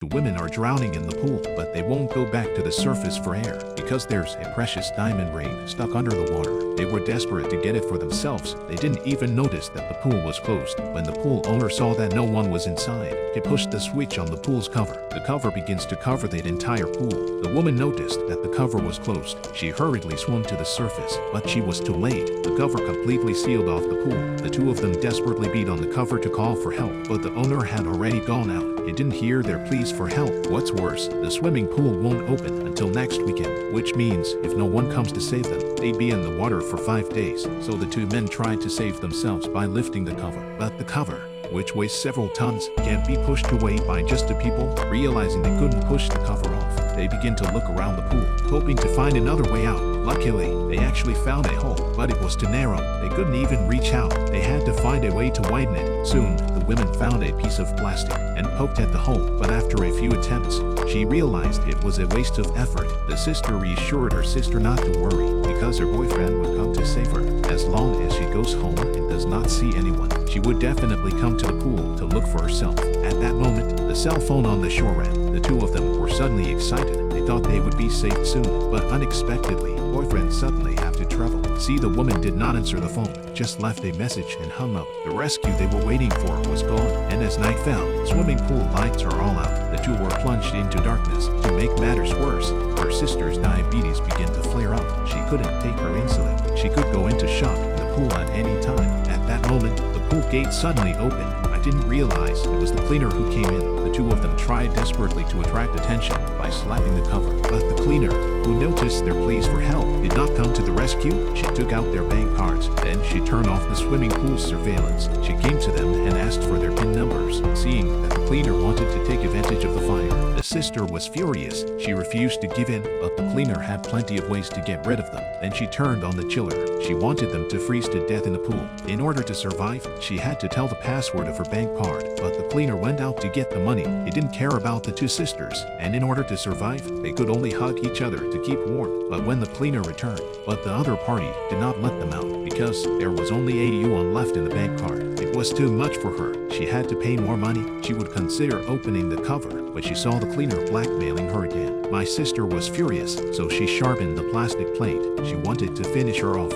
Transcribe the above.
The women are drowning in the pool, but they won't go back to the surface for air because there's a precious diamond ring stuck under the water. They were desperate to get it for themselves. They didn't even notice that the pool was closed. When the pool owner saw that no one was inside, he pushed the switch on the pool's cover. The cover begins to cover the entire pool. The woman noticed that the cover was closed. She hurriedly swam to the surface, but she was too late. The cover completely sealed off the pool. The two of them desperately beat on the cover to call for help, but the owner had already gone out. He didn't hear their pleas for help. What's worse, the swimming pool won't open until next weekend, which means if no one comes to save them, they'd be in the water for 5 days. So the two men tried to save themselves by lifting the cover, but the cover, which weighs several tons, can't be pushed away by just the people. Realizing they couldn't push the cover off, they begin to look around the pool, hoping to find another way out. Luckily, they actually found a hole, but it was too narrow. They couldn't even reach out. They had to find a way to widen it. Soon, the women found a piece of plastic and poked at the hole, but after a few attempts, she realized it was a waste of effort. The sister reassured her sister not to worry because her boyfriend would come to save her. As long as she goes home and does not see anyone, she would definitely come to the pool to look for herself. At that moment, the cell phone on the shore rang. The two of them were suddenly excited. They thought they would be saved soon, but unexpectedly, boyfriend suddenly had to travel. See, the woman did not answer the phone, just left a message and hung up. The rescue they were waiting for was gone, and as night fell, swimming pool lights are all out. The two were plunged into darkness. To make matters worse, her sister's diabetes began to flare up. She couldn't take her insulin. She could go into shock in the pool at any time. At that moment, the pool gate suddenly opened. I didn't realize it was the cleaner who came in. The two of them tried desperately to attract attention by slapping the cover, but the cleaner, who noticed their pleas for help, did not come to the rescue. She took out their bank cards. Then she turned off the swimming pool's surveillance. She came to them and asked for their PIN numbers. Seeing that the cleaner wanted to take advantage of the fire, the sister was furious. She refused to give in, but the cleaner had plenty of ways to get rid of them. Then she turned on the chiller. She wanted them to freeze to death in the pool. In order to survive, she had to tell the password of her bank card, but the cleaner went out to get the money. He didn't care about the two sisters, and in order to survive, they could only hug each other to keep warm. But when the cleaner returned, the other party did not let them out because there was only 80 yuan left in the bank card. It was too much for her. She had to pay more money. She would consider opening the cover, but she saw the cleaner blackmailing her again. My sister was furious, so she sharpened the plastic plate. She wanted to finish her off.